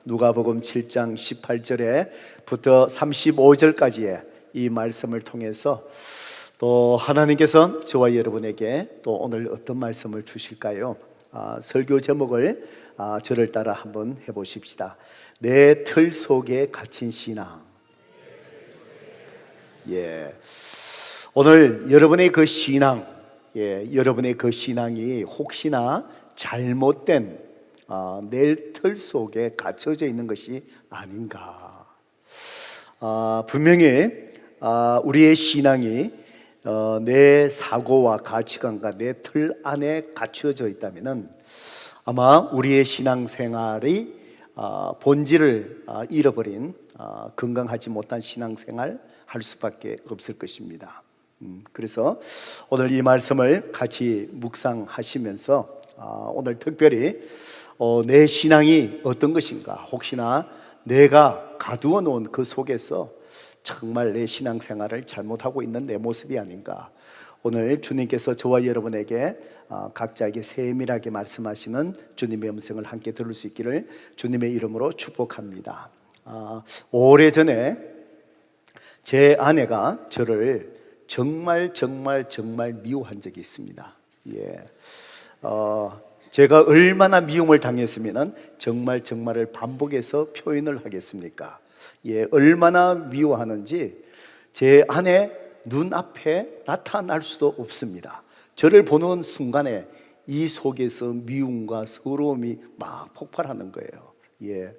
누가복음 7장 18절에부터 35절까지의 이 말씀을 통해서 또 하나님께서 저와 여러분에게 또 오늘 어떤 말씀을 주실까요? 설교 제목을 저를 따라 한번 해보십시다. 내 틀 속에 갇힌 신앙. 오늘 여러분의 그 신앙, 여러분의 그 신앙이 혹시나 잘못된 내 틀 속에 갇혀져 있는 것이 아닌가. 분명히 우리의 신앙이 내 사고와 가치관과 내 틀 안에 갇혀져 있다면 아마 우리의 신앙생활이 본질을 잃어버린 건강하지 못한 신앙생활 할 수밖에 없을 것입니다. 그래서 오늘 이 말씀을 같이 묵상하시면서 오늘 특별히 내 신앙이 어떤 것인가, 혹시나 내가 가두어 놓은 그 속에서 정말 내 신앙생활을 잘못하고 있는 내 모습이 아닌가, 오늘 주님께서 저와 여러분에게 각자에게 세밀하게 말씀하시는 주님의 음성을 함께 들을 수 있기를 주님의 이름으로 축복합니다. 오래전에 제 아내가 저를 정말 미워한 적이 있습니다. 제가 얼마나 미움을 당했으면 정말을 반복해서 표현을 하겠습니까? 얼마나 미워하는지 제 아내 눈앞에 나타날 수도 없습니다. 저를 보는 순간에 이 속에서 미움과 서러움이 막 폭발하는 거예요.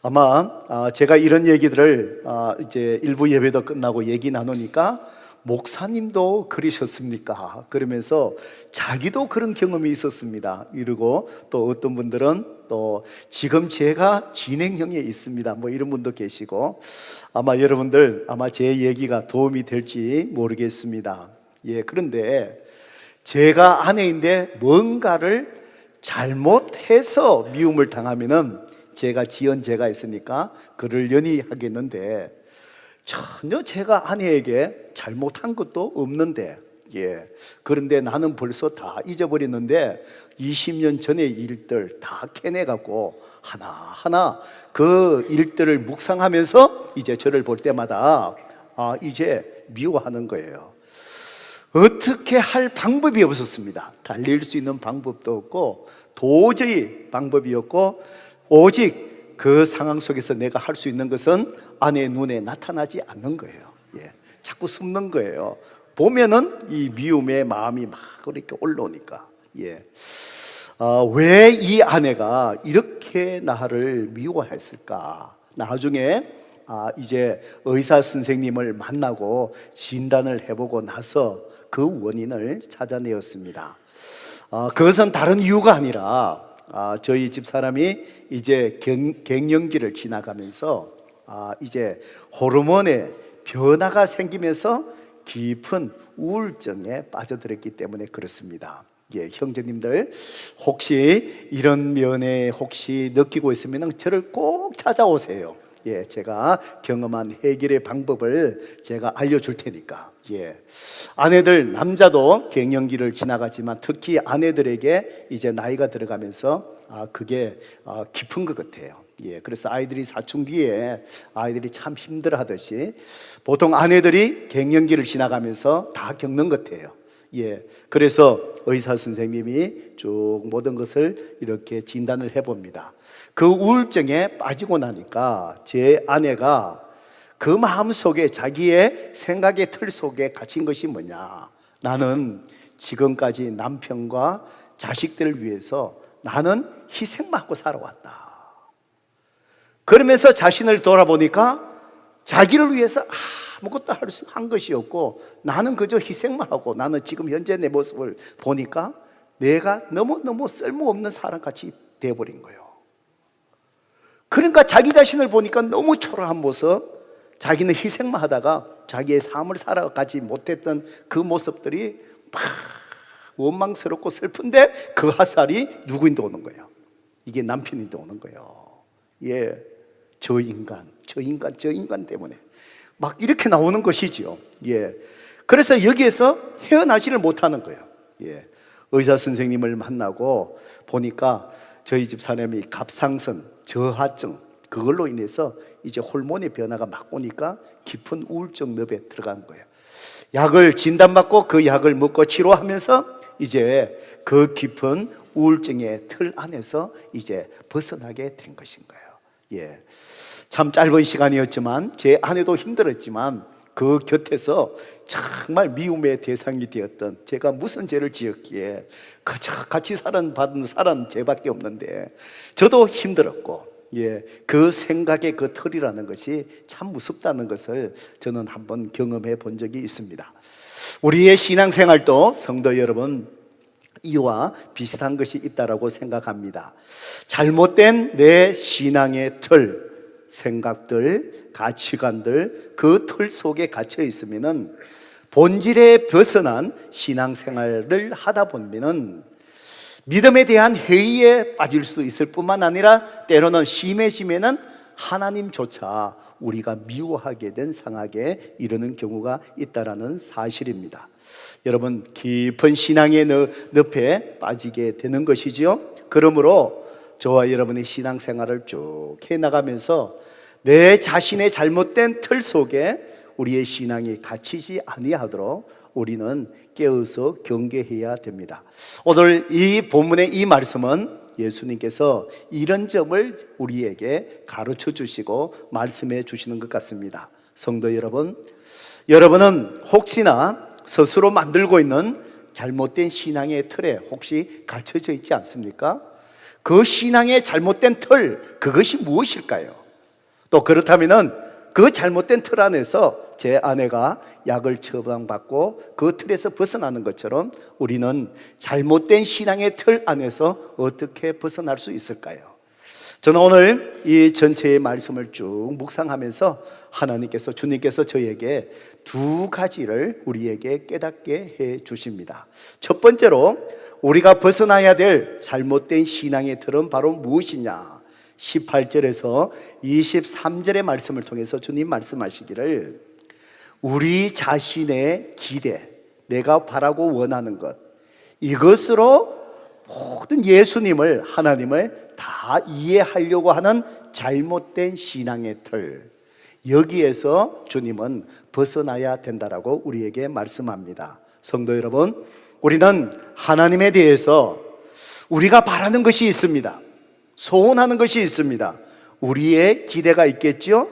아마 제가 이런 얘기들을 이제 일부 예배도 끝나고 얘기 나누니까 목사님도 그러셨습니까? 그러면서 자기도 그런 경험이 있었습니다 이러고, 또 어떤 분들은 또 지금 제가 진행형에 있습니다 뭐 이런 분도 계시고, 아마 여러분들 제 얘기가 도움이 될지 모르겠습니다. 그런데 제가 아내인데 뭔가를 잘못해서 미움을 당하면은 제가 지은 죄가 있으니까 그러려니 하겠는데, 전혀 제가 아내에게 잘못한 것도 없는데, 그런데 나는 벌써 다 잊어버렸는데 20년 전의 일들 다 캐내갖고 하나하나 그 일들을 묵상하면서 이제 저를 볼 때마다 이제 미워하는 거예요. 어떻게 할 방법이 없었습니다. 달릴 수 있는 방법도 없고 도저히 방법이 없고, 오직 그 상황 속에서 내가 할 수 있는 것은 아내의 눈에 나타나지 않는 거예요. 자꾸 숨는 거예요. 보면은 이 미움의 마음이 막 그렇게 올라오니까. 왜 이 아내가 이렇게 나를 미워했을까? 나중에 이제 의사 선생님을 만나고 진단을 해보고 나서 그 원인을 찾아내었습니다. 그것은 다른 이유가 아니라 저희 집 사람이 이제 갱년기를 지나가면서 이제 호르몬의 변화가 생기면서 깊은 우울증에 빠져들었기 때문에 그렇습니다. 형제님들, 혹시 이런 면에 혹시 느끼고 있으면 저를 꼭 찾아오세요. 제가 경험한 해결의 방법을 제가 알려줄 테니까. 아내들, 남자도 갱년기를 지나가지만 특히 아내들에게 이제 나이가 들어가면서 그게 깊은 것 같아요. 그래서 아이들이 사춘기에 아이들이 참 힘들어 하듯이 보통 아내들이 갱년기를 지나가면서 다 겪는 것 같아요. 그래서 의사 선생님이 쭉 모든 것을 이렇게 진단을 해봅니다. 그 우울증에 빠지고 나니까 제 아내가 그 마음속에 자기의 생각의 틀 속에 갇힌 것이 뭐냐, 나는 지금까지 남편과 자식들을 위해서 나는 희생만 하고 살아왔다. 그러면서 자신을 돌아보니까 자기를 위해서 아무것도 한 것이 없고 나는 그저 희생만 하고, 나는 지금 현재 내 모습을 보니까 내가 너무 쓸모없는 사람같이 돼버린 거예요. 그러니까 자기 자신을 보니까 너무 초라한 모습, 자기는 희생만 하다가 자기의 삶을 살아가지 못했던 그 모습들이 막 원망스럽고 슬픈데 그 화살이 누구인데 오는 거예요. 이게 남편인데 오는 거예요. 저 인간 때문에 막 이렇게 나오는 것이죠. 그래서 여기에서 헤어나지를 못하는 거예요. 의사 선생님을 만나고 보니까 저희 집 사람이 갑상선, 저하증, 그걸로 인해서 이제 호르몬의 변화가 막 오니까 깊은 우울증 늪에 들어간 거예요. 약을 진단받고 그 약을 먹고 치료하면서 이제 그 깊은 우울증의 틀 안에서 이제 벗어나게 된 것인 거예요. 예, 참 짧은 시간이었지만 제 아내도 힘들었지만 그 곁에서 정말 미움의 대상이 되었던, 제가 무슨 죄를 지었기에 같이 받은 사람 죄밖에 없는데 저도 힘들었고, 예, 그 생각의 그 틀이라는 것이 참 무섭다는 것을 저는 한번 경험해 본 적이 있습니다. 우리의 신앙생활도 성도 여러분, 이와 비슷한 것이 있다라고 생각합니다. 잘못된 내 신앙의 틀, 생각들, 가치관들, 그 틀 속에 갇혀 있으면은 본질에 벗어난 신앙생활을 하다 보면은 믿음에 대한 회의에 빠질 수 있을 뿐만 아니라 때로는 심해지면은 하나님조차 우리가 미워하게 된 상하게 이르는 경우가 있다라는 사실입니다. 여러분, 깊은 신앙의 늪에 빠지게 되는 것이지요. 그러므로 저와 여러분의 신앙생활을 쭉 해나가면서 내 자신의 잘못된 틀 속에 우리의 신앙이 갇히지 아니하도록 우리는 깨어서 경계해야 됩니다. 오늘 이 본문의 이 말씀은 예수님께서 이런 점을 우리에게 가르쳐 주시고 말씀해 주시는 것 같습니다. 성도 여러분, 여러분은 혹시나 스스로 만들고 있는 잘못된 신앙의 틀에 혹시 갇혀져 있지 않습니까? 그 신앙의 잘못된 틀, 그것이 무엇일까요? 또 그렇다면은 그 잘못된 틀 안에서 제 아내가 약을 처방받고 그 틀에서 벗어나는 것처럼 우리는 잘못된 신앙의 틀 안에서 어떻게 벗어날 수 있을까요? 저는 오늘 이 전체의 말씀을 쭉 묵상하면서 하나님께서, 주님께서 저에게 두 가지를 우리에게 깨닫게 해 주십니다. 첫 번째로 우리가 벗어나야 될 잘못된 신앙의 틀은 바로 무엇이냐? 18절에서 23절의 말씀을 통해서 주님 말씀하시기를, 우리 자신의 기대, 내가 바라고 원하는 것, 이것으로 모든 예수님을, 하나님을 다 이해하려고 하는 잘못된 신앙의 틀, 여기에서 주님은 벗어나야 된다라고 우리에게 말씀합니다. 성도 여러분, 우리는 하나님에 대해서 우리가 바라는 것이 있습니다. 소원하는 것이 있습니다. 우리의 기대가 있겠죠?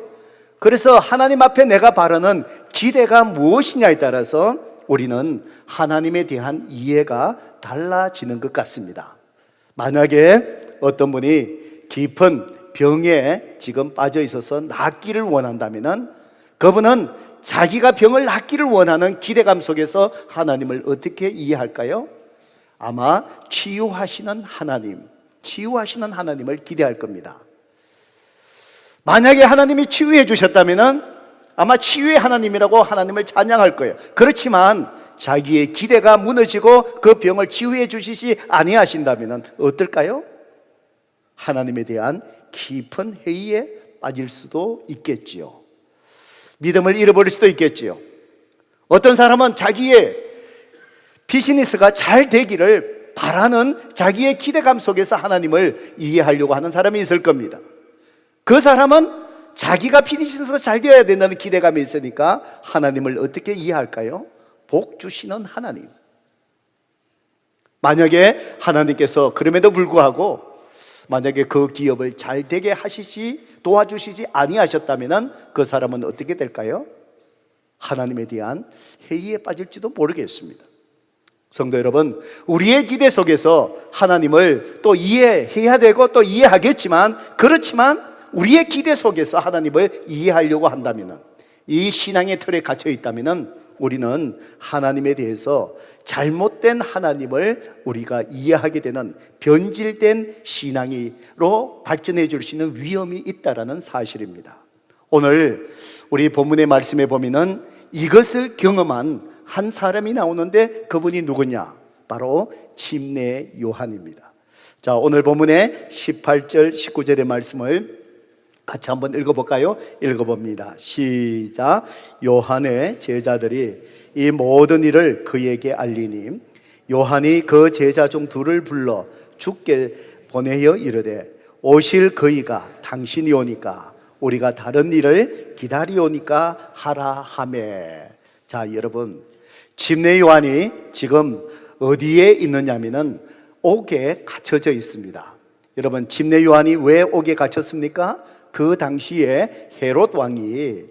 그래서 하나님 앞에 내가 바라는 기대가 무엇이냐에 따라서 우리는 하나님에 대한 이해가 달라지는 것 같습니다. 만약에 어떤 분이 깊은 병에 지금 빠져 있어서 낫기를 원한다면 그분은 자기가 병을 낫기를 원하는 기대감 속에서 하나님을 어떻게 이해할까요? 아마 치유하시는 하나님을 기대할 겁니다. 만약에 하나님이 치유해 주셨다면 아마 치유의 하나님이라고 하나님을 찬양할 거예요. 그렇지만 자기의 기대가 무너지고 그 병을 치유해 주시지 아니하신다면 어떨까요? 하나님에 대한 깊은 회의에 빠질 수도 있겠지요. 믿음을 잃어버릴 수도 있겠지요. 어떤 사람은 자기의 비즈니스가 잘 되기를 바라는 자기의 기대감 속에서 하나님을 이해하려고 하는 사람이 있을 겁니다. 그 사람은 자기가 비즈니스가 잘 되어야 된다는 기대감이 있으니까 하나님을 어떻게 이해할까요? 복 주시는 하나님. 만약에 하나님께서 그럼에도 불구하고 만약에 그 기업을 잘 되게 도와주시지 아니하셨다면 그 사람은 어떻게 될까요? 하나님에 대한 회의에 빠질지도 모르겠습니다. 성도 여러분, 우리의 기대 속에서 하나님을 또 이해해야 되고 또 이해하겠지만, 그렇지만 우리의 기대 속에서 하나님을 이해하려고 한다면, 이 신앙의 틀에 갇혀 있다면 우리는 하나님에 대해서 잘못된 하나님을 우리가 이해하게 되는 변질된 신앙으로 발전해 줄 수 있는 위험이 있다라는 사실입니다. 오늘 우리 본문의 말씀에 보면은 이것을 경험한 한 사람이 나오는데 그분이 누구냐? 바로 침례 요한입니다. 자, 오늘 본문의 18절 19절의 말씀을 같이 한번 읽어볼까요? 읽어봅니다. 시작. 요한의 제자들이 이 모든 일을 그에게 알리니 요한이 그 제자 중 둘을 불러 주께 보내어 이르되 오실 그이가 당신이 오니까 우리가 다른 일을 기다리오니까 하라 하매. 자, 여러분, 침례 요한이 지금 어디에 있느냐면은 옥에 갇혀져 있습니다. 여러분, 침례 요한이 왜 옥에 갇혔습니까? 그 당시에 헤롯 왕이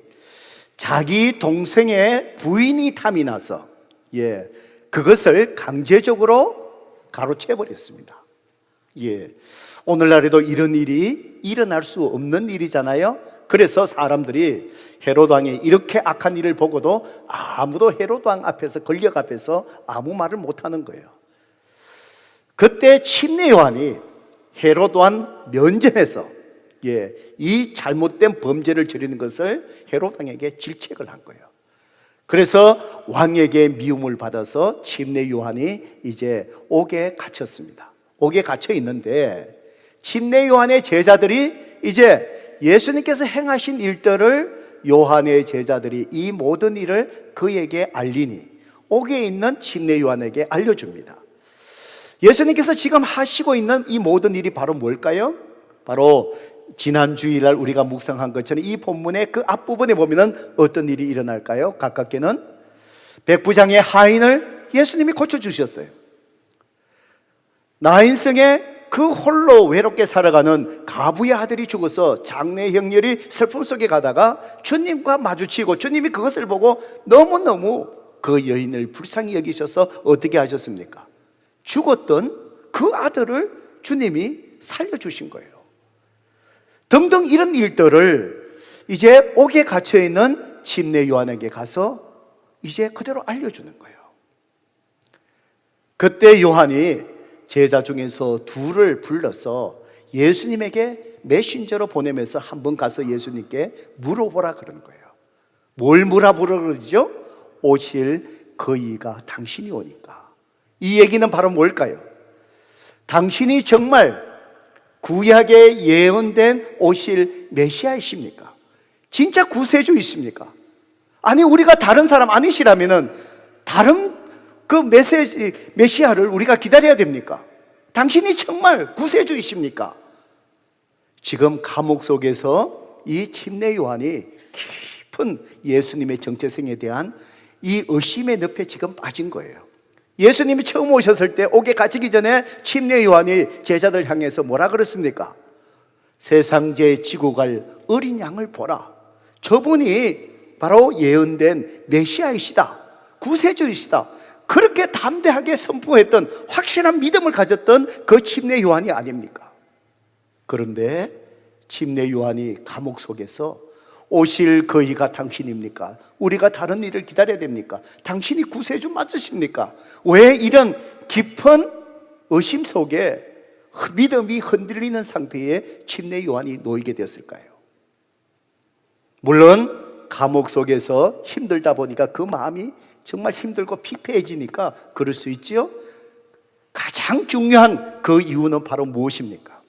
자기 동생의 부인이 탐이 나서 그것을 강제적으로 가로채 버렸습니다. 오늘날에도 이런 일이 일어날 수 없는 일이잖아요. 그래서 사람들이 헤롯 왕이 이렇게 악한 일을 보고도 아무도 헤롯 왕 앞에서, 권력 앞에서 아무 말을 못하는 거예요. 그때 침례 요한이 헤롯 왕 면전에서 이 잘못된 범죄를 저지르는 것을 헤롯 왕에게 질책을 한 거예요. 그래서 왕에게 미움을 받아서 침례 요한이 이제 옥에 갇혔습니다. 옥에 갇혀 있는데 침례 요한의 제자들이 이제 예수님께서 행하신 일들을 요한의 제자들이 이 모든 일을 그에게 알리니 옥에 있는 침례 요한에게 알려줍니다. 예수님께서 지금 하시고 있는 이 모든 일이 바로 뭘까요? 바로 지난 주일날 우리가 묵상한 것처럼 이 본문의 그 앞부분에 보면은 어떤 일이 일어날까요? 가깝게는 백부장의 하인을 예수님이 고쳐주셨어요. 나인성의 그 홀로 외롭게 살아가는 가부의 아들이 죽어서 장래 형렬이 슬픔 속에 가다가 주님과 마주치고 주님이 그것을 보고 너무너무 그 여인을 불쌍히 여기셔서 어떻게 하셨습니까? 죽었던 그 아들을 주님이 살려주신 거예요. 등등 이런 일들을 이제 옥에 갇혀있는 침례 요한에게 가서 이제 그대로 알려주는 거예요. 그때 요한이 제자 중에서 둘을 불러서 예수님에게 메신저로 보내면서 한번 가서 예수님께 물어보라 그러는 거예요. 뭘 물어보라 그러죠? 오실 그이가 당신이 오니까. 이 얘기는 바로 뭘까요? 당신이 정말 구약에 예언된 오실 메시아이십니까? 진짜 구세주이십니까? 아니, 우리가 다른 사람 아니시라면은 다른 그 메시아를 우리가 기다려야 됩니까? 당신이 정말 구세주이십니까? 지금 감옥 속에서 이 침례 요한이 깊은 예수님의 정체성에 대한 이 의심의 늪에 지금 빠진 거예요. 예수님이 처음 오셨을 때 옥에 갇히기 전에 침례 요한이 제자들 향해서 뭐라 그랬습니까? 세상죄 지고 갈 어린 양을 보라. 저분이 바로 예언된 메시아이시다, 구세주이시다. 그렇게 담대하게 선포했던, 확실한 믿음을 가졌던 그 침례 요한이 아닙니까? 그런데 침례 요한이 감옥 속에서 오실 그이가 당신입니까? 우리가 다른 일을 기다려야 됩니까? 당신이 구세주 맞으십니까? 왜 이런 깊은 의심 속에 믿음이 흔들리는 상태에 침례 요한이 놓이게 되었을까요? 물론 감옥 속에서 힘들다 보니까 그 마음이 정말 힘들고 피폐해지니까 그럴 수 있지요. 가장 중요한 그 이유는 바로 무엇입니까?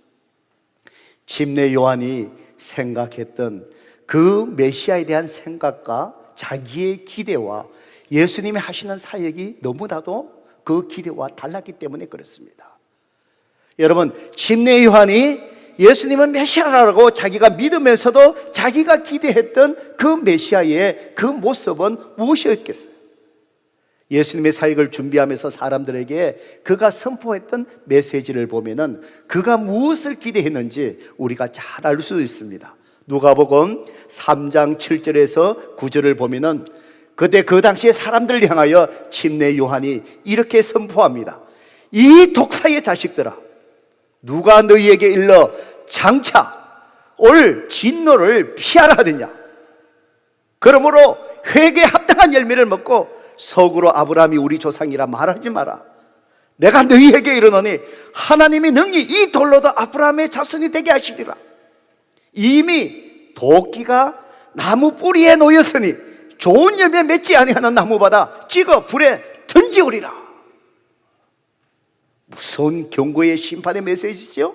침례 요한이 생각했던 그 메시아에 대한 생각과 자기의 기대와 예수님이 하시는 사역이 너무나도 그 기대와 달랐기 때문에 그렇습니다. 여러분, 침례 요한이 예수님은 메시아라고 자기가 믿으면서도 자기가 기대했던 그 메시아의 그 모습은 무엇이었겠어요? 예수님의 사역을 준비하면서 사람들에게 그가 선포했던 메시지를 보면은 그가 무엇을 기대했는지 우리가 잘 알 수 있습니다. 누가복음 3장 7절에서 9절을 보면은 그때 그 당시에 사람들을 향하여 침례 요한이 이렇게 선포합니다. 이 독사의 자식들아, 누가 너희에게 일러 장차 올 진노를 피하라 하느냐? 그러므로 회개에 합당한 열매를 먹고 속으로 아브라함이 우리 조상이라 말하지 마라. 내가 너희에게 이르노니 하나님이 능히 이 돌로도 아브라함의 자손이 되게 하시리라. 이미 도끼가 나무 뿌리에 놓였으니 좋은 열매 맺지 아니하는 나무마다 찍어 불에 던지오리라. 무서운 경고의 심판의 메시지죠.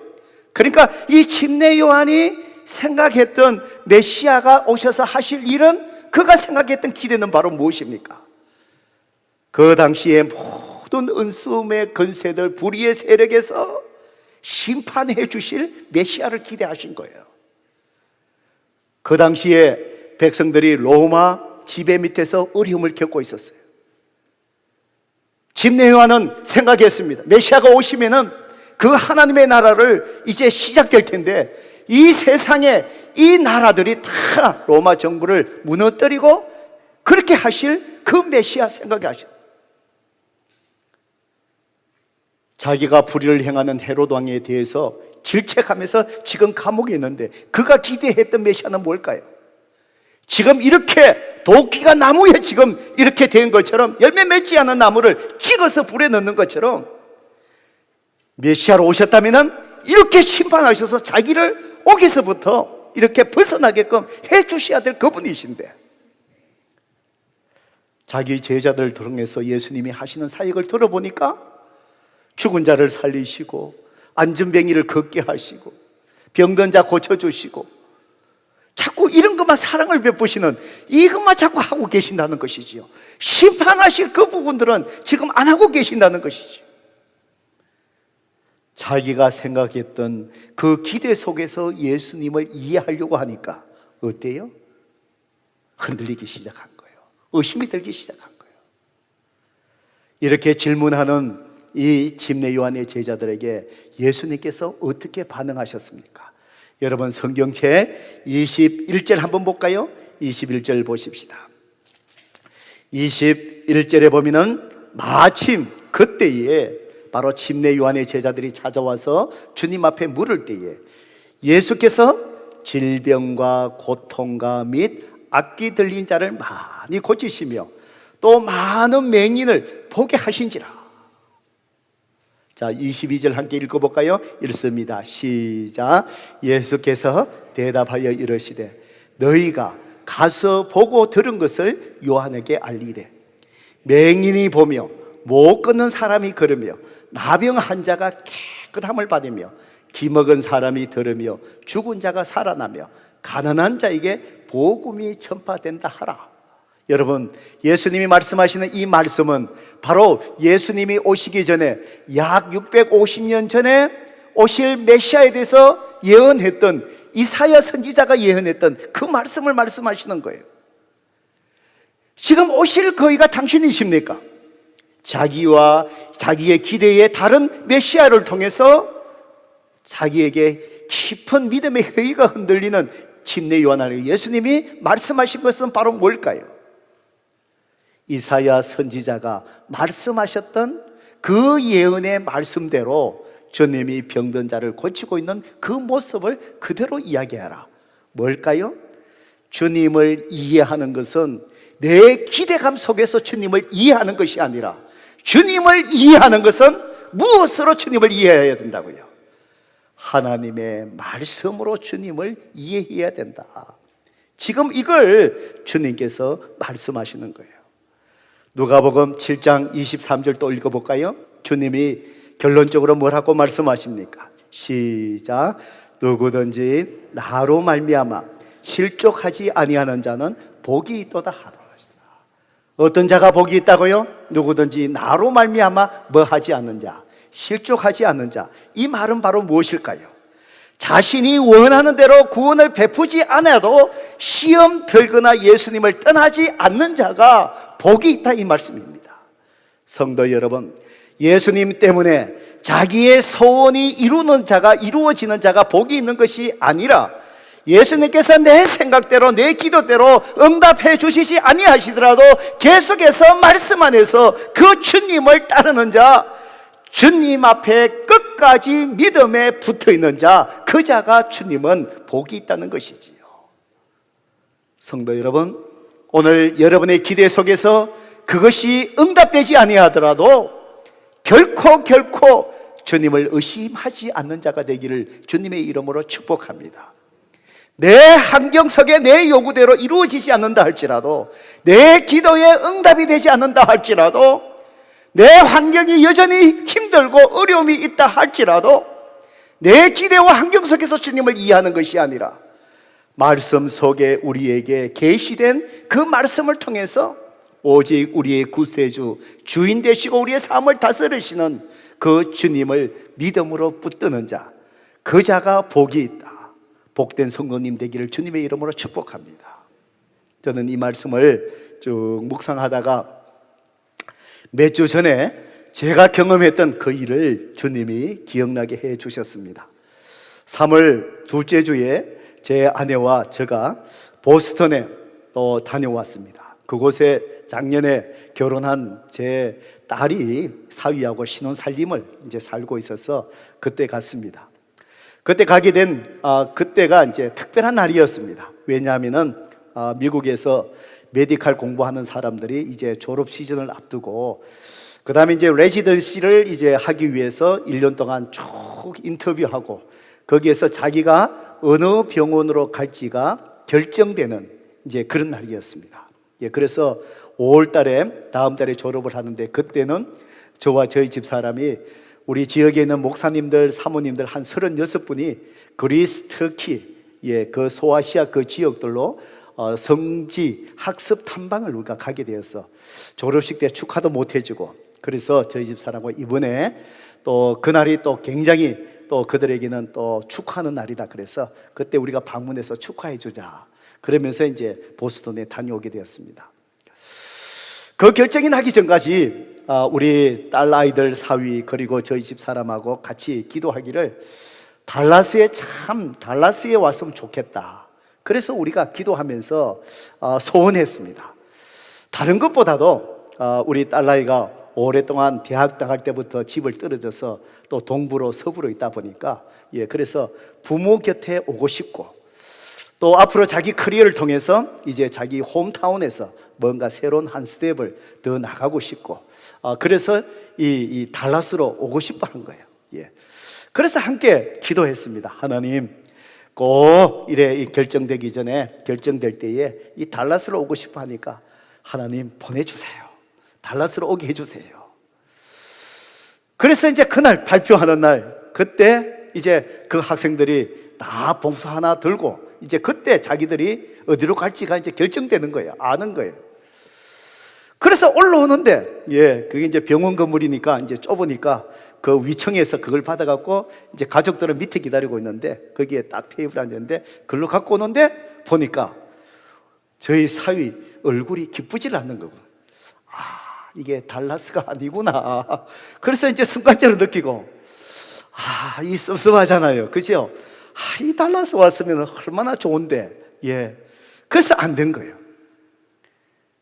그러니까 이 침례 요한이 생각했던 메시아가 오셔서 하실 일은, 그가 생각했던 기대는 바로 무엇입니까? 그 당시에 모든 은수의 권세들, 불의의 세력에서 심판해 주실 메시아를 기대하신 거예요. 그 당시에 백성들이 로마 지배 밑에서 어려움을 겪고 있었어요. 집례요한은 생각했습니다. 메시아가 오시면은 그 하나님의 나라를 이제 시작될 텐데, 이 세상에 이 나라들이 다 로마 정부를 무너뜨리고 그렇게 하실 그 메시아 생각이 하셨어요. 자기가 불의를 행하는 헤롯 왕에 대해서 질책하면서 지금 감옥에 있는데, 그가 기대했던 메시아는 뭘까요? 지금 이렇게 도끼가 나무에 지금 이렇게 된 것처럼, 열매 맺지 않은 나무를 찍어서 불에 넣는 것처럼 메시아로 오셨다면 이렇게 심판하셔서 자기를 옥에서부터 이렇게 벗어나게끔 해 주셔야 될 그분이신데, 자기 제자들을 통해서 예수님이 하시는 사역을 들어보니까 죽은 자를 살리시고 안전뱅이를 걷게 하시고 병든 자 고쳐주시고, 자꾸 이런 것만 사랑을 베푸시는 이것만 자꾸 하고 계신다는 것이지요. 심판하실 그 부분들은 지금 안 하고 계신다는 것이죠. 자기가 생각했던 그 기대 속에서 예수님을 이해하려고 하니까 어때요? 흔들리기 시작한 거예요. 의심이 들기 시작한 거예요. 이렇게 질문하는 이 집례 요한의 제자들에게 예수님께서 어떻게 반응하셨습니까? 여러분, 성경책 21절 한번 볼까요? 21절 보십시다. 21절에 보면은 마침 그때에 바로 집례 요한의 제자들이 찾아와서 주님 앞에 물을 때에 예수께서 질병과 고통과 및 악기 들린 자를 많이 고치시며 또 많은 맹인을 보게 하신지라. 자, 22절 함께 읽어볼까요? 읽습니다. 시작. 예수께서 대답하여 이르시되 너희가 가서 보고 들은 것을 요한에게 알리되 맹인이 보며 못 걷는 사람이 걸으며 나병 환자가 깨끗함을 받으며 기먹은 사람이 들으며 죽은 자가 살아나며 가난한 자에게 복음이 전파된다 하라. 여러분, 예수님이 말씀하시는 이 말씀은 바로 예수님이 오시기 전에 약 650년 전에 오실 메시아에 대해서 예언했던 이사야 선지자가 예언했던 그 말씀을 말씀하시는 거예요. 지금 오실 그이가 당신이십니까? 자기와 자기의 기대에 다른 메시아를 통해서 자기에게 깊은 믿음의 회의가 흔들리는 집례 요한을 예수님이 말씀하신 것은 바로 뭘까요? 이사야 선지자가 말씀하셨던 그 예언의 말씀대로 주님이 병든 자를 고치고 있는 그 모습을 그대로 이야기하라. 뭘까요? 주님을 이해하는 것은 내 기대감 속에서 주님을 이해하는 것이 아니라 주님을 이해하는 것은 무엇으로 주님을 이해해야 된다고요? 하나님의 말씀으로 주님을 이해해야 된다. 지금 이걸 주님께서 말씀하시는 거예요. 누가복음 7장 23절 또 읽어볼까요? 주님이 결론적으로 뭐라고 말씀하십니까? 시작. 누구든지 나로 말미암아 실족하지 아니하는 자는 복이 있도다 하라. 어떤 자가 복이 있다고요? 누구든지 나로 말미암아 뭐 하지 않는 자, 실족하지 않는 자. 이 말은 바로 무엇일까요? 자신이 원하는 대로 구원을 베푸지 않아도 시험 들거나 예수님을 떠나지 않는 자가 복이 있다, 이 말씀입니다. 성도 여러분, 예수님 때문에 자기의 소원이 이루어지는 자가 복이 있는 것이 아니라 예수님께서 내 생각대로 내 기도대로 응답해 주시지 아니하시더라도 계속해서 말씀 안에서 그 주님을 따르는 자, 주님 앞에 끝까지 믿음에 붙어있는 자, 그 자가 주님은 복이 있다는 것이지요. 성도 여러분, 오늘 여러분의 기대 속에서 그것이 응답되지 아니하더라도 결코 주님을 의심하지 않는 자가 되기를 주님의 이름으로 축복합니다. 내 환경 속에 내 요구대로 이루어지지 않는다 할지라도, 내 기도에 응답이 되지 않는다 할지라도, 내 환경이 여전히 힘들고 어려움이 있다 할지라도 내 기대와 환경 속에서 주님을 이해하는 것이 아니라 말씀 속에 우리에게 계시된 그 말씀을 통해서 오직 우리의 구세주, 주인 되시고 우리의 삶을 다스리시는 그 주님을 믿음으로 붙드는 자, 그 자가 복이 있다. 복된 성도님 되기를 주님의 이름으로 축복합니다. 저는 이 말씀을 쭉 묵상하다가 몇 주 전에 제가 경험했던 그 일을 주님이 기억나게 해 주셨습니다. 3월 둘째 주에 제 아내와 제가 보스턴에 또 다녀왔습니다. 그곳에 작년에 결혼한 제 딸이 사위하고 신혼 살림을 이제 살고 있어서 그때 갔습니다. 그때 가게 된 그때가 이제 특별한 날이었습니다. 왜냐하면은 미국에서 메디칼 공부하는 사람들이 이제 졸업 시즌을 앞두고 그 다음에 이제 레지던시를 이제 하기 위해서 1년 동안 쭉 인터뷰하고 거기에서 자기가 어느 병원으로 갈지가 결정되는 이제 그런 날이었습니다. 예, 그래서 5월 달에 다음 달에 졸업을 하는데 그때는 저와 저희 집사람이 우리 지역에 있는 목사님들, 사모님들 한 36분이 그리스, 터키, 예, 그 소아시아 그 지역들로 성지 학습 탐방을 우리가 가게 되어서 졸업식 때 축하도 못 해주고 그래서 저희 집사람과 이번에 또 그날이 또 굉장히 또 그들에게는 또 축하하는 날이다. 그래서 그때 우리가 방문해서 축하해 주자. 그러면서 이제 보스턴에 다녀오게 되었습니다. 그 결정이 나기 전까지 우리 딸 아이들 사위 그리고 저희 집 사람하고 같이 기도하기를 달라스에 왔으면 좋겠다. 그래서 우리가 기도하면서 소원했습니다. 다른 것보다도 우리 딸아이가 오랫동안 대학 나갈 때부터 집을 떨어져서 또 동부로 서부로 있다 보니까 예, 그래서 부모 곁에 오고 싶고 또 앞으로 자기 커리어를 통해서 이제 자기 홈타운에서 뭔가 새로운 한 스텝을 더 나가고 싶고 그래서 이 달라스로 오고 싶어 한 거예요. 예. 그래서 함께 기도했습니다. 하나님 꼭 이래 결정되기 전에 결정될 때에 이 달라스로 오고 싶어 하니까 하나님 보내주세요. 달라스로 오게 해주세요. 그래서 이제 그날 발표하는 날 그때 이제 그 학생들이 다 봉투 하나 들고 이제 그때 자기들이 어디로 갈지가 이제 결정되는 거예요. 아는 거예요. 그래서 올라오는데 예, 그게 이제 병원 건물이니까 이제 좁으니까 그 위층에서 그걸 받아갖고 이제 가족들은 밑에 기다리고 있는데 거기에 딱 테이블 앉았는데 그걸로 갖고 오는데 보니까 저희 사위 얼굴이 기쁘질 않는 거고 이게 달라스가 아니구나. 그래서 이제 순간적으로 느끼고 이 섭섭하잖아요. 그죠? 이 달라스 왔으면 얼마나 좋은데 예. 그래서 안 된 거예요.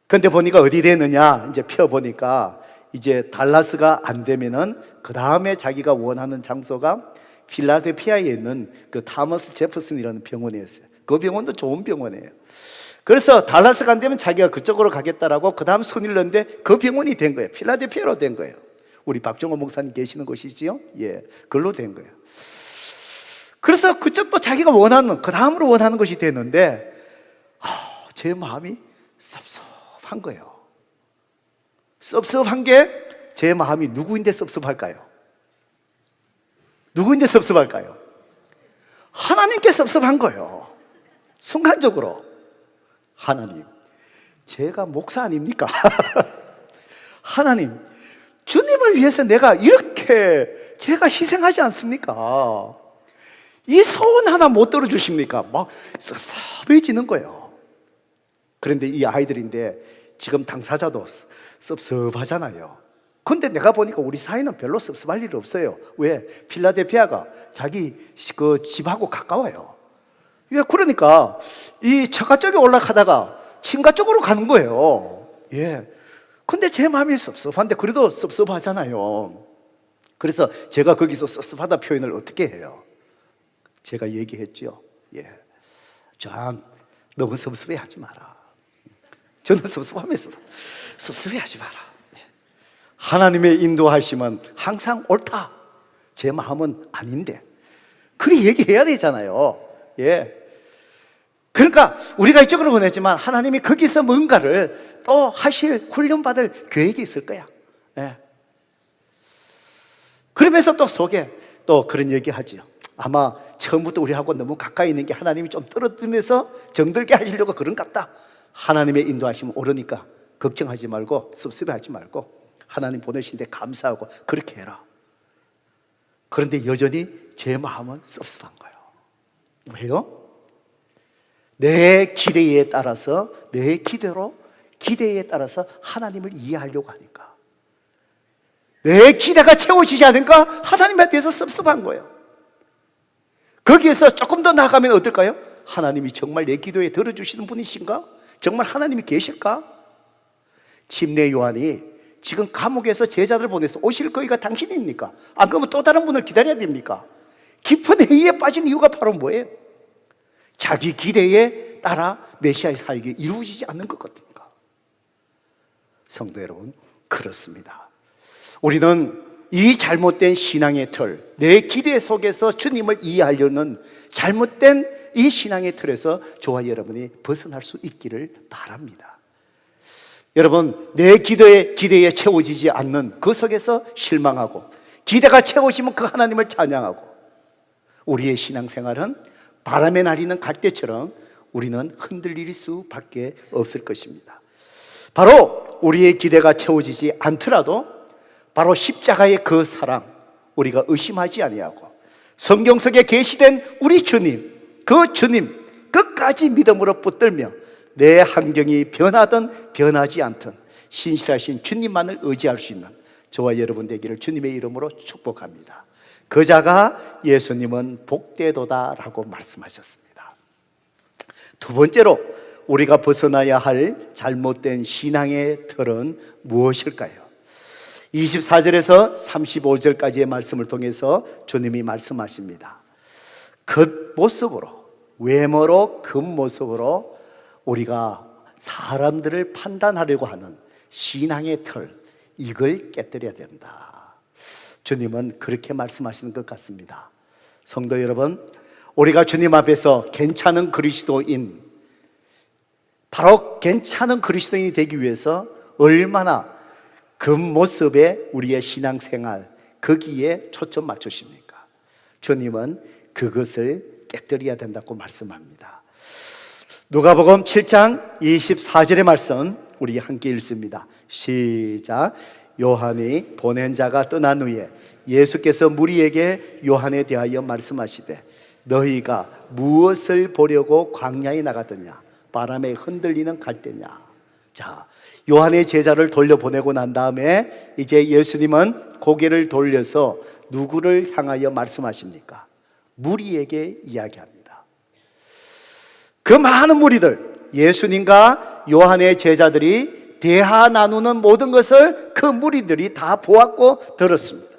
근데 보니까 어디 되느냐 이제 펴보니까 이제 달라스가 안 되면은 그 다음에 자기가 원하는 장소가 필라델피아에 있는 그 타머스 제퍼슨이라는 병원이었어요. 그 병원도 좋은 병원이에요. 그래서 달라스가 안 되면 자기가 그쪽으로 가겠다라고 그 다음 순위를 넣는데 그 병원이 된 거예요. 필라델피아로 된 거예요. 우리 박종호 목사님 계시는 곳이지요? 예, 그걸로 된 거예요. 그래서 그쪽도 자기가 원하는 그 다음으로 원하는 것이 됐는데 제 마음이 섭섭한 거예요. 섭섭한 게 제 마음이 누구인데 섭섭할까요? 누구인데 섭섭할까요? 하나님께 섭섭한 거예요. 순간적으로 하나님, 제가 목사 아닙니까? 하나님, 주님을 위해서 내가 이렇게 제가 희생하지 않습니까? 이 소원 하나 못 들어주십니까? 막 섭섭해지는 거예요. 그런데 이 아이들인데 지금 당사자도 섭섭하잖아요. 근데 내가 보니까 우리 사이는 별로 섭섭할 일이 없어요. 왜? 필라델피아가 자기 그 집하고 가까워요. 예, 그러니까 이 처가 쪽에 올라가다가 친가 쪽으로 가는 거예요. 예. 근데 제 마음이 섭섭한데 그래도 섭섭하잖아요. 그래서 제가 거기서 섭섭하다 표현을 어떻게 해요? 제가 얘기했죠. 예. 존, 너무 섭섭해하지 마라. 저는 섭섭하면서 섭섭해하지 마라. 예. 하나님의 인도하심은 항상 옳다. 제 마음은 아닌데. 그렇게 얘기해야 되잖아요. 예. 그러니까 우리가 이쪽으로 보냈지만 하나님이 거기서 뭔가를 또 하실 훈련받을 계획이 있을 거야. 예. 그러면서 또 속에 또 그런 얘기 하지요. 아마 처음부터 우리하고 너무 가까이 있는 게 하나님이 좀 떨어뜨리면서 정들게 하시려고 그런 것 같다. 하나님의 인도하시면 오르니까 걱정하지 말고 섭섭해하지 말고 하나님 보내신 데 감사하고 그렇게 해라. 그런데 여전히 제 마음은 섭섭한 거예요. 왜요? 내 기대에 따라서, 내 기대에 따라서 하나님을 이해하려고 하니까, 내 기대가 채워지지 않으니까 하나님에 대해서 섭섭한 거예요. 거기에서 조금 더 나아가면 어떨까요? 하나님이 정말 내 기도에 들어주시는 분이신가? 정말 하나님이 계실까? 침례 요한이 지금 감옥에서 제자들 보내서 오실 거기가 당신입니까? 안 그러면 또 다른 분을 기다려야 됩니까? 깊은 회의에 빠진 이유가 바로 뭐예요? 자기 기대에 따라 메시아의 사역이 이루어지지 않는 것 같으니까. 성도 여러분, 그렇습니다. 우리는 이 잘못된 신앙의 틀, 내 기대 속에서 주님을 이해하려는 잘못된 이 신앙의 틀에서 저와 여러분이 벗어날 수 있기를 바랍니다. 여러분, 내 기대에 채워지지 않는 그 속에서 실망하고, 기대가 채워지면 그 하나님을 찬양하고, 우리의 신앙생활은 바람에 날리는 갈대처럼 우리는 흔들릴 수밖에 없을 것입니다. 바로 우리의 기대가 채워지지 않더라도 바로 십자가의 그 사랑, 우리가 의심하지 아니하고 성경 속에 계시된 우리 주님, 그 주님 끝까지 믿음으로 붙들며 내 환경이 변하든 변하지 않든 신실하신 주님만을 의지할 수 있는 저와 여러분 되기를 주님의 이름으로 축복합니다. 그 자가 예수님은 복되도다라고 말씀하셨습니다. 두 번째로 우리가 벗어나야 할 잘못된 신앙의 틀은 무엇일까요? 24절에서 35절까지의 말씀을 통해서 주님이 말씀하십니다. 겉모습으로, 외모로, 겉모습으로 우리가 사람들을 판단하려고 하는 신앙의 틀, 이걸 깨뜨려야 된다. 주님은 그렇게 말씀하시는 것 같습니다. 성도 여러분, 우리가 주님 앞에서 괜찮은 그리스도인, 바로 괜찮은 그리스도인이 되기 위해서 얼마나 겉모습에 우리의 신앙생활, 거기에 초점 맞추십니까? 주님은 그것을 깨뜨려야 된다고 말씀합니다. 누가복음 7장 24절의 말씀 우리 함께 읽습니다. 시작. 요한이 보낸 자가 떠난 후에 예수께서 무리에게 요한에 대하여 말씀하시되 너희가 무엇을 보려고 광야에 나갔더냐? 바람에 흔들리는 갈대냐? 자, 요한의 제자를 돌려보내고 난 다음에 이제 예수님은 고개를 돌려서 누구를 향하여 말씀하십니까? 무리에게 이야기합니다. 그 많은 무리들, 예수님과 요한의 제자들이 대화 나누는 모든 것을 그 무리들이 다 보았고 들었습니다.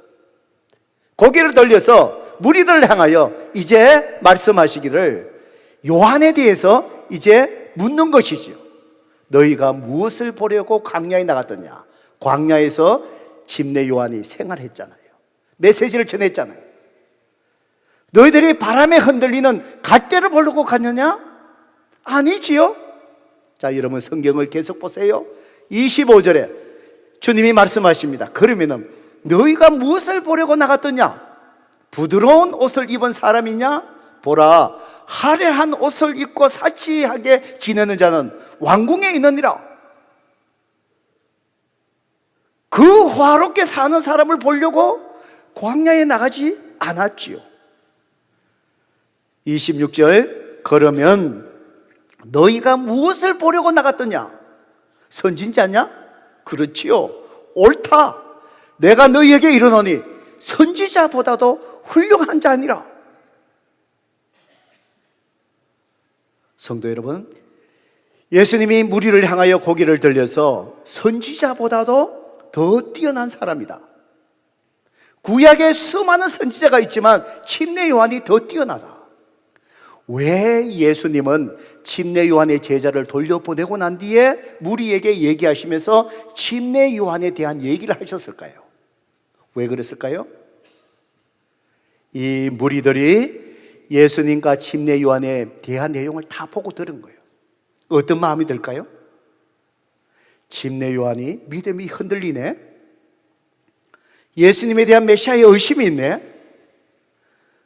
고개를 돌려서 무리들을 향하여 이제 말씀하시기를 요한에 대해서 이제 묻는 것이지요. 너희가 무엇을 보려고 광야에 나갔더냐? 광야에서 침례 요한이 생활했잖아요. 메시지를 전했잖아요. 너희들이 바람에 흔들리는 갈대를 보려고 갔느냐? 아니지요. 자, 여러분 성경을 계속 보세요. 25절에 주님이 말씀하십니다. 그러면은 너희가 무엇을 보려고 나갔더냐? 부드러운 옷을 입은 사람이냐? 보라, 화려한 옷을 입고 사치하게 지내는 자는 왕궁에 있느니라. 그 화롭게 사는 사람을 보려고 광야에 나가지 않았지요. 26절, 그러면 너희가 무엇을 보려고 나갔더냐? 선진자냐? 그렇지요. 옳다. 내가 너희에게 이르노니 선지자보다도 훌륭한 자니라. 성도 여러분, 예수님이 무리를 향하여 고개를 들려서 선지자보다도 더 뛰어난 사람이다. 구약에 수많은 선지자가 있지만 침례 요한이 더 뛰어나다. 왜 예수님은 침례 요한의 제자를 돌려보내고 난 뒤에 무리에게 얘기하시면서 침례 요한에 대한 얘기를 하셨을까요? 왜 그랬을까요? 이 무리들이 예수님과 침례 요한에 대한 내용을 다 보고 들은 거예요. 어떤 마음이 들까요? 침례 요한이 믿음이 흔들리네. 예수님에 대한 메시아의 의심이 있네.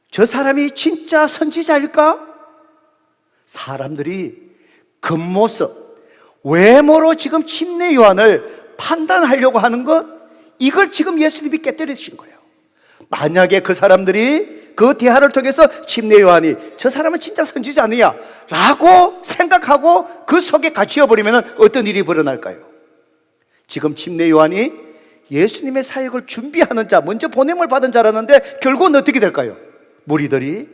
저 사람이 진짜 선지자일까? 사람들이 겉모습, 외모로 지금 침례 요한을 판단하려고 하는 것, 이걸 지금 예수님이 깨뜨리신 거예요. 만약에 그 사람들이 그 대화를 통해서 침례 요한이 저 사람은 진짜 선지자 아니야 라고 생각하고 그 속에 갇혀버리면 어떤 일이 벌어날까요? 지금 침례 요한이 예수님의 사역을 준비하는 자, 먼저 보냄을 받은 자라는데 결국은 어떻게 될까요? 무리들이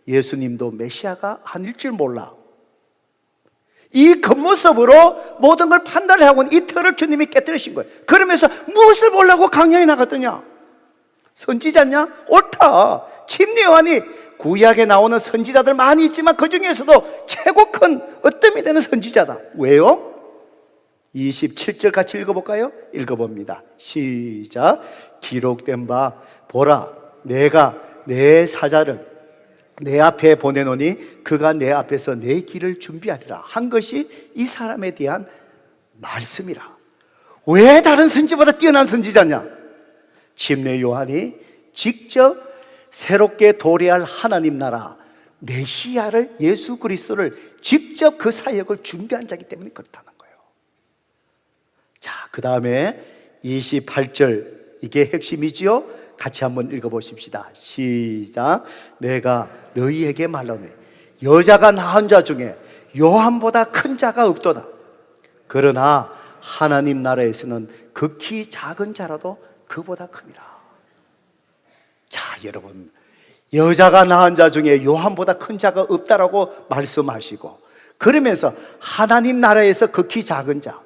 예수님도 메시아가 아닐 줄 몰라, 이 겉모습으로 모든 걸 판단하고 이 틀을 주님이 깨뜨리신 거예요. 그러면서 무엇을 보려고 강연에 나갔더냐? 선지자냐? 옳다. 침례 요한이 구약에 나오는 선지자들 많이 있지만 그 중에서도 최고 큰 으뜸이 되는 선지자다. 왜요? 27절 같이 읽어볼까요? 읽어봅니다. 시작. 기록된 바 보라, 내가 내 사자를 내 앞에 보내노니 그가 내 앞에서 내 길을 준비하리라 한 것이 이 사람에 대한 말씀이라. 왜 다른 선지보다 뛰어난 선지자냐? 침례 요한이 직접 새롭게 도래할 하나님 나라 메시아를, 예수 그리스도를 직접 그 사역을 준비한 자이기 때문에 그렇다는 거예요. 자, 그 다음에 28절, 이게 핵심이지요? 같이 한번 읽어보십시다. 시작. 내가 너희에게 말하노니 여자가 낳은 자 중에 요한보다 큰 자가 없도다. 그러나 하나님 나라에서는 극히 작은 자라도 그보다 크니라. 자, 여러분, 여자가 낳은 자 중에 요한보다 큰 자가 없다라고 말씀하시고, 그러면서 하나님 나라에서 극히 작은 자,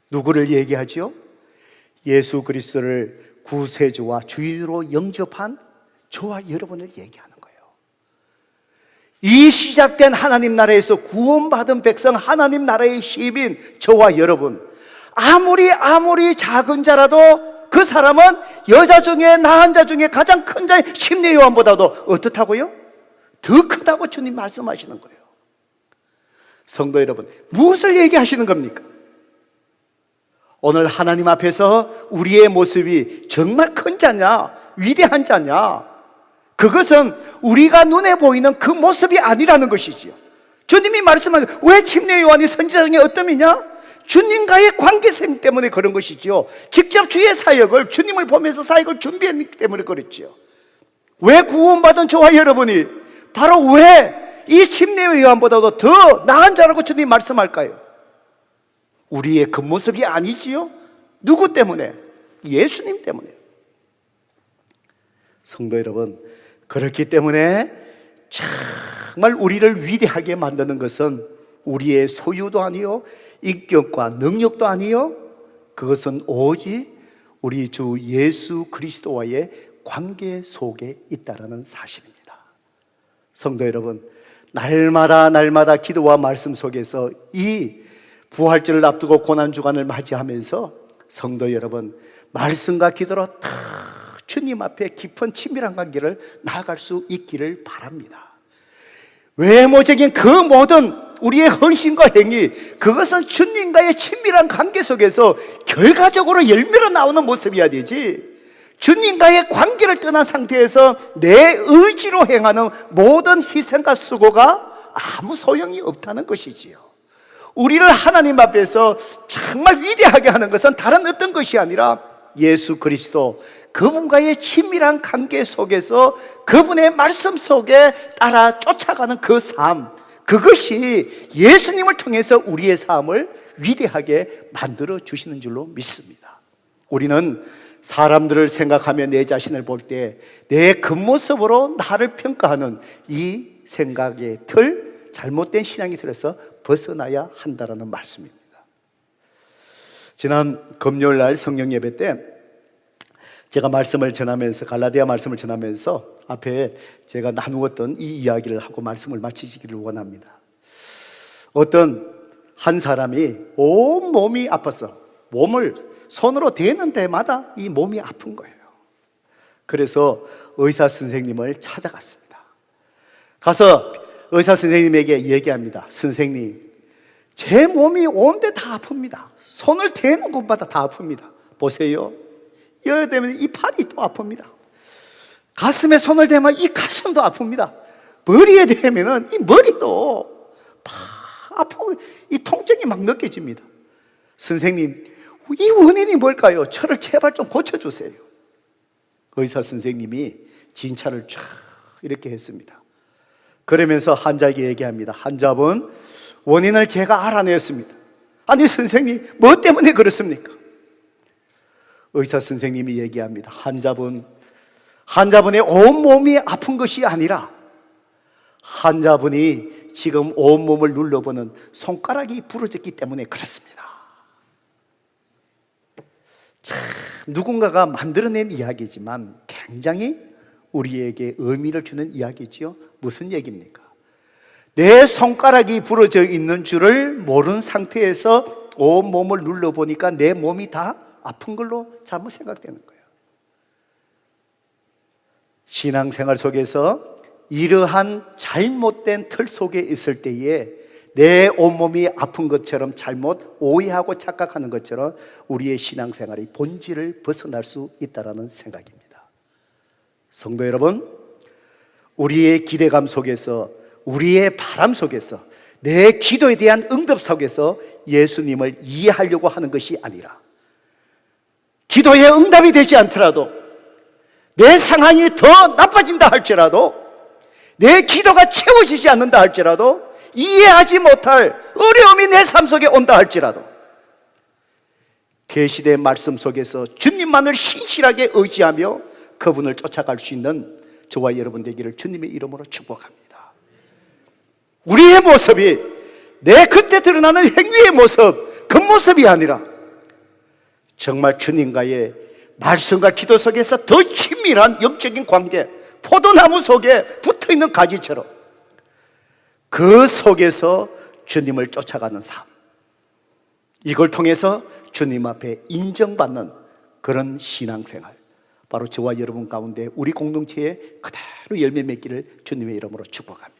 누구를 얘기하지요? 예수 그리스도를 구세주와 주인으로 영접한 저와 여러분을 얘기하는 거예요. 이 시작된 하나님 나라에서 구원받은 백성, 하나님 나라의 시민 저와 여러분, 아무리 작은 자라도 그 사람은 여자 중에 낳은 자 중에 가장 큰 자인 침례 요한보다도 어떻다고요? 더 크다고 주님 말씀하시는 거예요. 성도 여러분, 무엇을 얘기하시는 겁니까? 오늘 하나님 앞에서 우리의 모습이 정말 큰 자냐, 위대한 자냐, 그것은 우리가 눈에 보이는 그 모습이 아니라는 것이지요. 주님이 말씀하신, 왜 침례 요한이 선지자 중에 어떠이냐? 주님과의 관계성 때문에 그런 것이지요. 직접 주의 사역을, 주님을 보면서 사역을 준비했기 때문에 그렇지요. 왜 구원받은 저와 여러분이 바로 왜 이 침례 요한보다도 더 나은 자라고 주님이 말씀할까요? 우리의 겉모습이 아니지요. 누구 때문에? 예수님 때문에. 성도 여러분, 그렇기 때문에 정말 우리를 위대하게 만드는 것은 우리의 소유도 아니요, 인격과 능력도 아니요, 그것은 오직 우리 주 예수 그리스도와의 관계 속에 있다는 사실입니다. 성도 여러분, 날마다 기도와 말씀 속에서 이 부활절을 앞두고 고난주간을 맞이하면서 성도 여러분, 말씀과 기도로 다 주님 앞에 깊은 친밀한 관계를 나아갈 수 있기를 바랍니다. 외모적인 그 모든 우리의 헌신과 행위, 그것은 주님과의 친밀한 관계 속에서 결과적으로 열매로 나오는 모습이어야 되지, 주님과의 관계를 떠난 상태에서 내 의지로 행하는 모든 희생과 수고가 아무 소용이 없다는 것이지요. 우리를 하나님 앞에서 정말 위대하게 하는 것은 다른 어떤 것이 아니라 예수 그리스도, 그분과의 친밀한 관계 속에서 그분의 말씀 속에 따라 쫓아가는 그 삶, 그것이 예수님을 통해서 우리의 삶을 위대하게 만들어 주시는 줄로 믿습니다. 우리는 사람들을 생각하며 내 자신을 볼 때 내 겉모습으로 나를 평가하는 이 생각의 틀, 잘못된 신앙이 들어서 벗어나야 한다는 말씀입니다. 지난 금요일 날 성령 예배 때 제가 말씀을 전하면서, 갈라디아 말씀을 전하면서 앞에 제가 나누었던 이 이야기를 하고 말씀을 마치시기를 원합니다. 어떤 한 사람이 온 몸이 아팠어. 몸을 손으로 대는 데마다 이 몸이 아픈 거예요. 그래서 의사 선생님을 찾아갔습니다. 가서 의사 선생님에게 얘기합니다. 선생님, 제 몸이 온데 다 아픕니다. 손을 대는 곳마다 다 아픕니다. 보세요, 여기 되면 이 팔이 또 아픕니다. 가슴에 손을 대면 이 가슴도 아픕니다. 머리에 대면은 이 머리도 아프고 이 통증이 막 느껴집니다. 선생님, 이 원인이 뭘까요? 저를 제발 좀 고쳐주세요. 의사 선생님이 진찰을 쫙 이렇게 했습니다. 그러면서 환자에게 얘기합니다. 환자분, 원인을 제가 알아냈습니다. 아니 선생님, 뭐 때문에 그렇습니까? 의사 선생님이 얘기합니다. 환자분의 온몸이 아픈 것이 아니라 환자분이 지금 온몸을 눌러보는 손가락이 부러졌기 때문에 그렇습니다. 참, 누군가가 만들어낸 이야기지만 굉장히 우리에게 의미를 주는 이야기지요. 무슨 얘기입니까? 내 손가락이 부러져 있는 줄을 모르는 상태에서 온몸을 눌러보니까 내 몸이 다 아픈 걸로 잘못 생각되는 거예요. 신앙생활 속에서 이러한 잘못된 틀 속에 있을 때에 내 온몸이 아픈 것처럼 잘못 오해하고 착각하는 것처럼 우리의 신앙생활의 본질을 벗어날 수 있다는 생각입니다. 성도 여러분, 우리의 기대감 속에서, 우리의 바람 속에서, 내 기도에 대한 응답 속에서 예수님을 이해하려고 하는 것이 아니라, 기도의 응답이 되지 않더라도, 내 상황이 더 나빠진다 할지라도, 내 기도가 채워지지 않는다 할지라도, 이해하지 못할 어려움이 내 삶 속에 온다 할지라도 계시된 말씀 속에서 주님만을 신실하게 의지하며 그분을 쫓아갈 수 있는 저와 여러분 되기를 주님의 이름으로 축복합니다. 우리의 모습이 내 그때 드러나는 행위의 모습, 겉모습이 아니라 정말 주님과의 말씀과 기도 속에서 더 친밀한 영적인 관계, 포도나무 속에 붙어있는 가지처럼 그 속에서 주님을 쫓아가는 삶, 이걸 통해서 주님 앞에 인정받는 그런 신앙생활, 바로 저와 여러분 가운데 우리 공동체에 그대로 열매 맺기를 주님의 이름으로 축복합니다.